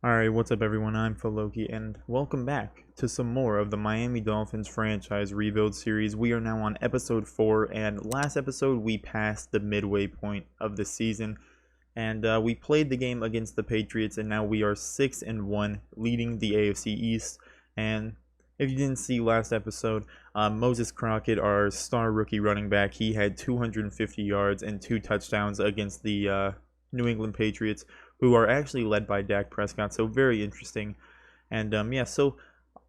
Alright, what's up everyone? I'm Loki, and welcome back to some more of the Miami Dolphins franchise rebuild series. We are now on episode 4, and last episode we passed the midway point of the season, and we played the game against the Patriots, and now we are 6-1, leading the AFC East. And if you didn't see last episode, Moses Crockett, our star rookie running back, he had 250 yards and 2 touchdowns against the New England Patriots, who are actually led by Dak Prescott, so very interesting. And yeah, so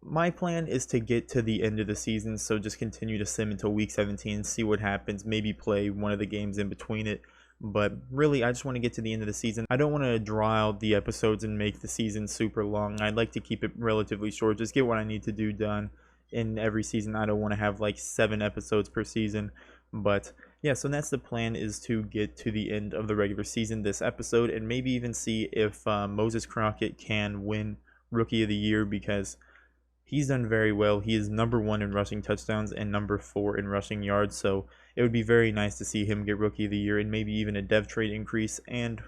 my plan is to get to the end of the season, so just continue to sim until week 17, see what happens, maybe play one of the games in between it. But really, I just want to get to the end of the season. I don't want to draw out the episodes and make the season super long. I'd like to keep it relatively short, just get what I need to do done in every season. I don't want to have like 7 episodes per season, but yeah, so that's the plan, is to get to the end of the regular season this episode and maybe even see if Moses Crockett can win Rookie of the Year, because he's done very well. He is number 1 in rushing touchdowns and number 4 in rushing yards, so it would be very nice to see him get Rookie of the Year and maybe even a dev trade increase. And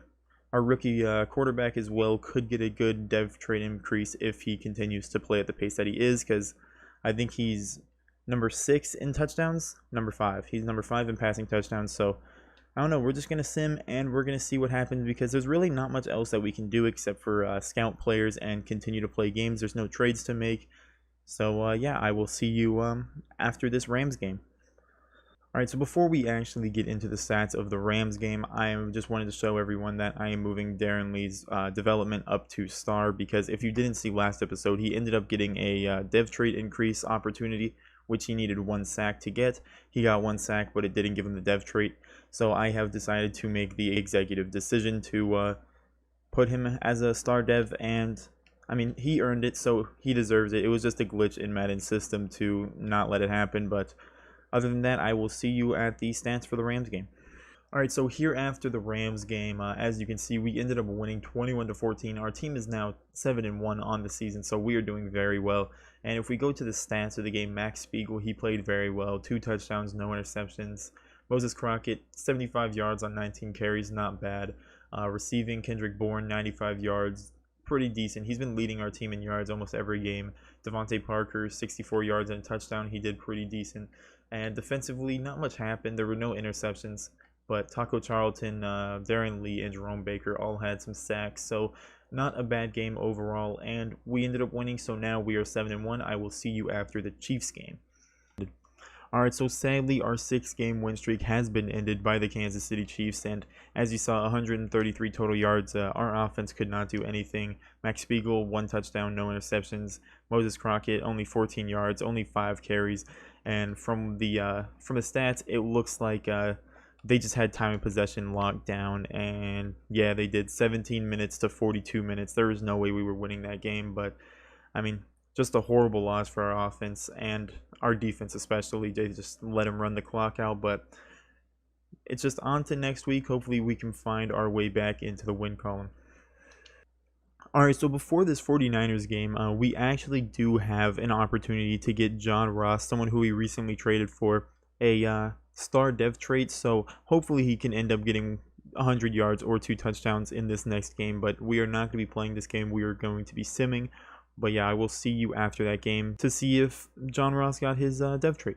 our rookie quarterback as well could get a good dev trade increase if he continues to play at the pace that he is, because I think he's number 6 in touchdowns, number 5. He's number 5 in passing touchdowns, so I don't know. We're just going to sim and we're going to see what happens, because there's really not much else that we can do except for scout players and continue to play games. There's no trades to make. So yeah, I will see you after this Rams game. Alright, so before we actually get into the stats of the Rams game, I just wanted to show everyone that I am moving Darren Lee's development up to star, because if you didn't see last episode, he ended up getting a dev trait increase opportunity, which he needed 1 sack to get. He got 1 sack, but it didn't give him the dev trait. So I have decided to make the executive decision to put him as a star dev, and I mean, he earned it, so he deserves it. It was just a glitch in Madden's system to not let it happen, but other than that, I will see you at the stats for the Rams game. Alright, so here after the Rams game, as you can see, we ended up winning 21-14. Our team is now 7-1 on the season, so we are doing very well. And if we go to the stats of the game, Max Spiegel, he played very well. 2 touchdowns, no interceptions. Moses Crockett, 75 yards on 19 carries, not bad. Receiving, Kendrick Bourne, 95 yards, pretty decent. He's been leading our team in yards almost every game. Devontae Parker, 64 yards and a touchdown. He did pretty decent. And defensively, not much happened. There were no interceptions, but Taco Charlton, Darren Lee, and Jerome Baker all had some sacks, so not a bad game overall, and we ended up winning, so now we are 7-1. I will see you after the Chiefs game. Alright, so sadly our 6-game win streak has been ended by the Kansas City Chiefs, and as you saw, 133 total yards. Our offense could not do anything. Max Spiegel, 1 touchdown, no interceptions. Moses Crockett, only 14 yards, only 5 carries, and from the stats, it looks like they just had time of possession locked down, and yeah, they did. 17 minutes to 42 minutes. There was no way we were winning that game, but I mean, just a horrible loss for our offense and our defense especially. They just let him run the clock out, but it's just on to next week. Hopefully we can find our way back into the win column. Alright, so before this 49ers game, we actually do have an opportunity to get John Ross, someone who we recently traded for, a star dev trait, so hopefully he can end up getting 100 yards or 2 touchdowns in this next game, but we are not going to be playing this game. We are going to be simming. But yeah, I will see you after that game to see if John Ross got his dev trait.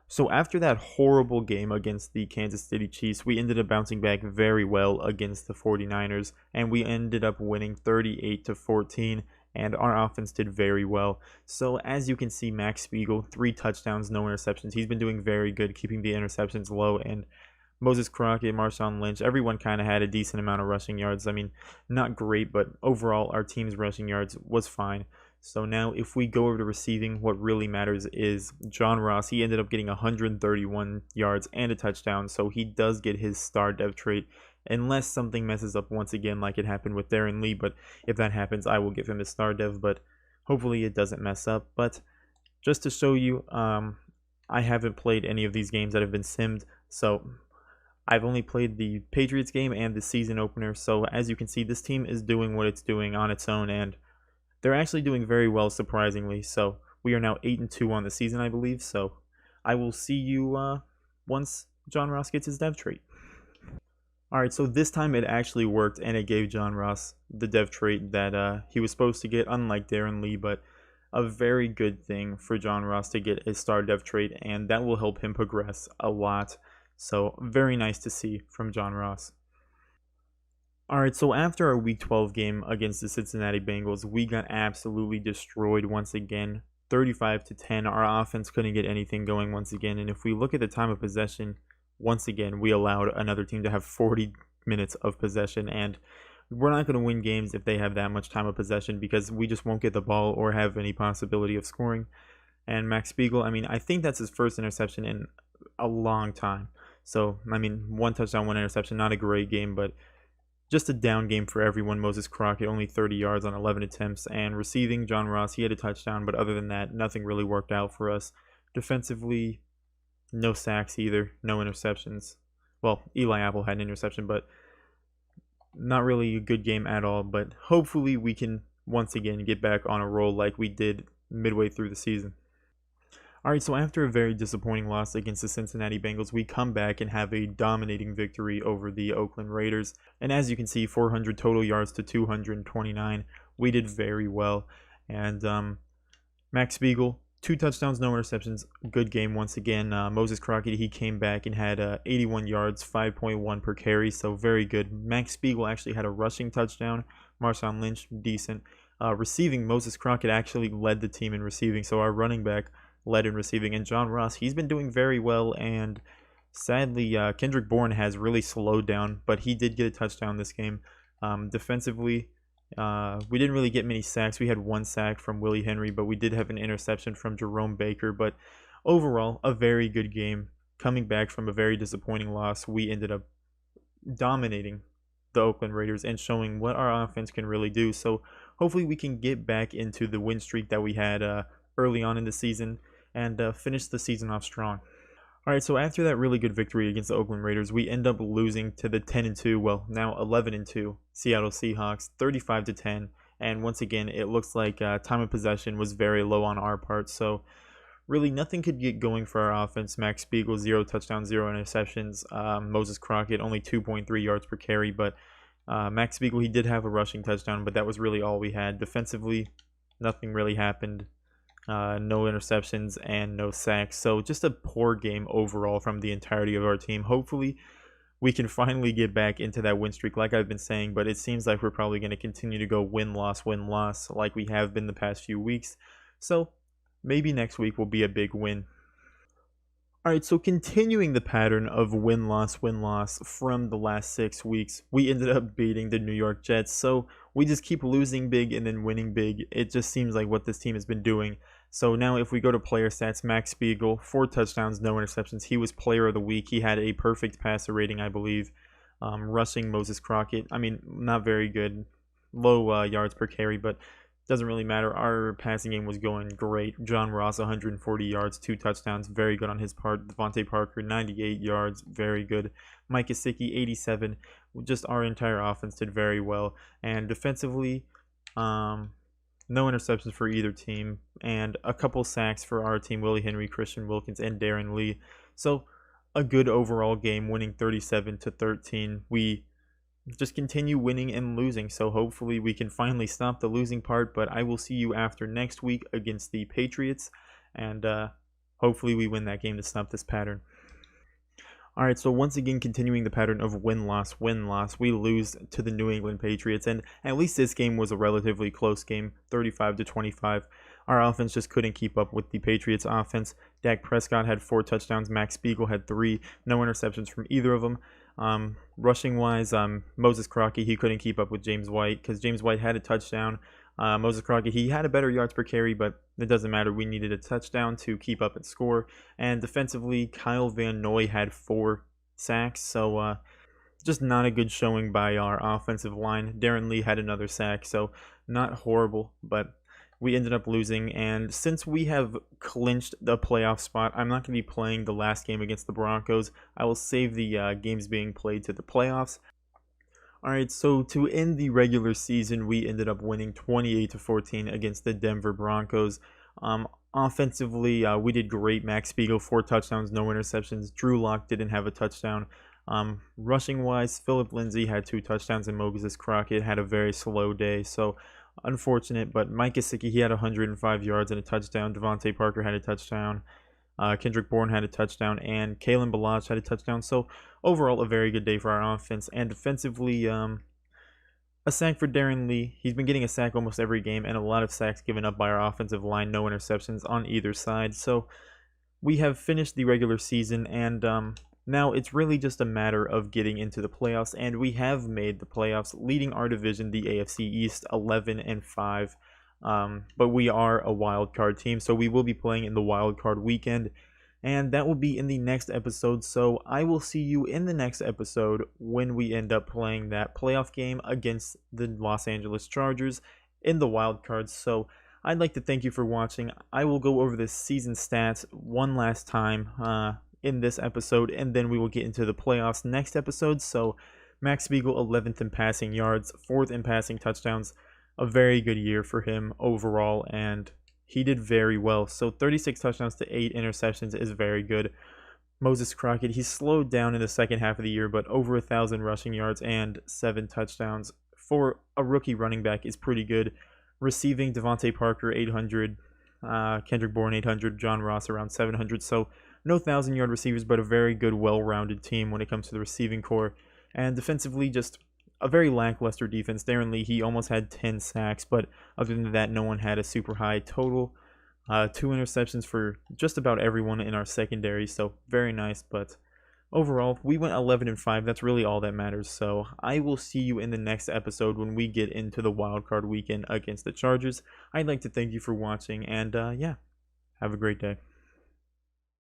So after that horrible game against the Kansas City Chiefs, we ended up bouncing back very well against the 49ers, and we ended up winning 38-14, and our offense did very well. So as you can see, Max Spiegel, 3 touchdowns, no interceptions. He's been doing very good, keeping the interceptions low, and Moses Crockett, Marshawn Lynch, everyone kind of had a decent amount of rushing yards. I mean, not great, but overall our team's rushing yards was fine. So now if we go over to receiving, what really matters is John Ross. He ended up getting 131 yards and a touchdown, so he does get his star dev trait, unless something messes up once again like it happened with Darren Lee. But if that happens, I will give him a star dev, but hopefully it doesn't mess up. But just to show you, I haven't played any of these games that have been simmed, so I've only played the Patriots game and the season opener, so as you can see, this team is doing what it's doing on its own, and they're actually doing very well, surprisingly. So we are now 8-2 on the season, I believe, so I will see you once John Ross gets his dev trait. All right, so this time it actually worked, and it gave John Ross the dev trait that he was supposed to get, unlike Darren Lee, but a very good thing for John Ross to get a star dev trait, and that will help him progress a lot. So very nice to see from John Ross. All right, so after our Week 12 game against the Cincinnati Bengals, we got absolutely destroyed once again, 35 to 10. Our offense couldn't get anything going once again, and if we look at the time of possession, once again we allowed another team to have 40 minutes of possession, and we're not going to win games if they have that much time of possession because we just won't get the ball or have any possibility of scoring. And Max Spiegel, I mean, I think that's his first interception in a long time. So, I mean, one touchdown, one interception, not a great game, but just a down game for everyone. Moses Crockett, only 30 yards on 11 attempts. And receiving, John Ross, he had a touchdown, but other than that, nothing really worked out for us. Defensively, no sacks either, no interceptions. Well, Eli Apple had an interception, but not really a good game at all. But hopefully we can once again get back on a roll like we did midway through the season. All right, so after a very disappointing loss against the Cincinnati Bengals, we come back and have a dominating victory over the Oakland Raiders. And as you can see, 400 total yards to 229. We did very well. And Max Spiegel, 2 touchdowns, no interceptions. Good game once again. Moses Crockett, he came back and had 81 yards, 5.1 per carry, so very good. Max Spiegel actually had a rushing touchdown. Marshawn Lynch, decent. Receiving, Moses Crockett actually led the team in receiving, so our running back led in receiving. And John Ross, he's been doing very well, and sadly, Kendrick Bourne has really slowed down, but he did get a touchdown this game. Defensively, we didn't really get many sacks. We had 1 sack from Willie Henry, but we did have an interception from Jerome Baker. But overall, a very good game. Coming back from a very disappointing loss, we ended up dominating the Oakland Raiders and showing what our offense can really do. So hopefully we can get back into the win streak that we had early on in the season and finish the season off strong. All right, so after that really good victory against the Oakland Raiders, we end up losing to the 10-2, well, now 11-2 Seattle Seahawks, 35 to 10. And once again, it looks like time of possession was very low on our part. So really nothing could get going for our offense. Max Spiegel, 0 touchdowns, 0 interceptions. Moses Crockett, only 2.3 yards per carry. But Max Spiegel, he did have a rushing touchdown, but that was really all we had. Defensively, nothing really happened. No interceptions and no sacks. So just a poor game overall from the entirety of our team. Hopefully we can finally get back into that win streak like I've been saying, but it seems like we're probably going to continue to go win-loss like we have been the past few weeks. So maybe next week will be a big win. All right, so continuing the pattern of win-loss from the last 6 weeks, we ended up beating the New York Jets. So we just keep losing big and then winning big. It just seems like what this team has been doing. So now if we go to player stats, Max Spiegel, 4 touchdowns, no interceptions. He was player of the week. He had a perfect passer rating, I believe. Rushing, Moses Crockett, I mean, not very good. Low yards per carry, but doesn't really matter. Our passing game was going great. John Ross, 140 yards, 2 touchdowns. Very good on his part. Devontae Parker, 98 yards. Very good. Mike Gesicki, 87. Just our entire offense did very well. And defensively, no interceptions for either team. And a couple sacks for our team, Willie Henry, Christian Wilkins, and Darren Lee. So a good overall game, winning 37 to 13. We just continue winning and losing, so hopefully we can finally stop the losing part. But I will see you after next week against the Patriots, and hopefully we win that game to stop this pattern. Alright, so once again continuing the pattern of win-loss, we lose to the New England Patriots, and at least this game was a relatively close game, 35 to 25. Our offense just couldn't keep up with the Patriots offense. Dak Prescott had 4 touchdowns, Max Spiegel had 3, no interceptions from either of them. Rushing wise, Moses Crockett, he couldn't keep up with James White because James White had a touchdown. Moses Crockett, he had a better yards per carry, but it doesn't matter. We needed a touchdown to keep up and score. And defensively, Kyle Van Noy had 4 sacks, so just not a good showing by our offensive line. Darren Lee had another sack, so not horrible, but we ended up losing. And since we have clinched the playoff spot, I'm not going to be playing the last game against the Broncos. I will save the games being played to the playoffs. Alright, so to end the regular season, we ended up winning 28 to 14 against the Denver Broncos. Offensively, we did great. Max Spiegel, 4 touchdowns, no interceptions. Drew Lock didn't have a touchdown. Rushing wise, Philip Lindsay had 2 touchdowns and Moses Crockett had a very slow day. So unfortunate, but Mike Gesicki, he had 105 yards and a touchdown. Devontae Parker had a touchdown. Kendrick Bourne had a touchdown, and Kalen Balazs had a touchdown. So overall, a very good day for our offense. And defensively, a sack for Darren Lee. He's been getting a sack almost every game, and a lot of sacks given up by our offensive line. No interceptions on either side. So we have finished the regular season, and now it's really just a matter of getting into the playoffs. And we have made the playoffs, leading our division, the AFC East, 11-5. But we are a wild card team, so we will be playing in the wild card weekend, and that will be in the next episode. So I will see you in the next episode when we end up playing that playoff game against the Los Angeles Chargers in the wild cards. So I'd like to thank you for watching. I will go over the season stats one last time in this episode, and then we will get into the playoffs next episode. So Max Spiegel, 11th in passing yards, 4th in passing touchdowns. A very good year for him overall, and he did very well. So 36 touchdowns to 8 interceptions is very good. Moses Crockett, he slowed down in the second half of the year, but over 1,000 rushing yards and 7 touchdowns for a rookie running back is pretty good. Receiving, Devontae Parker, 800, Kendrick Bourne, 800, John Ross, around 700. So no 1,000-yard receivers, but a very good, well-rounded team when it comes to the receiving core. And defensively, just a very lackluster defense. Darren Lee, he almost had 10 sacks, but other than that, no one had a super high total. 2 interceptions for just about everyone in our secondary, so very nice. But overall, we went 11-5. That's really all that matters. So I will see you in the next episode when we get into the wildcard weekend against the Chargers. I'd like to thank you for watching, and yeah, have a great day.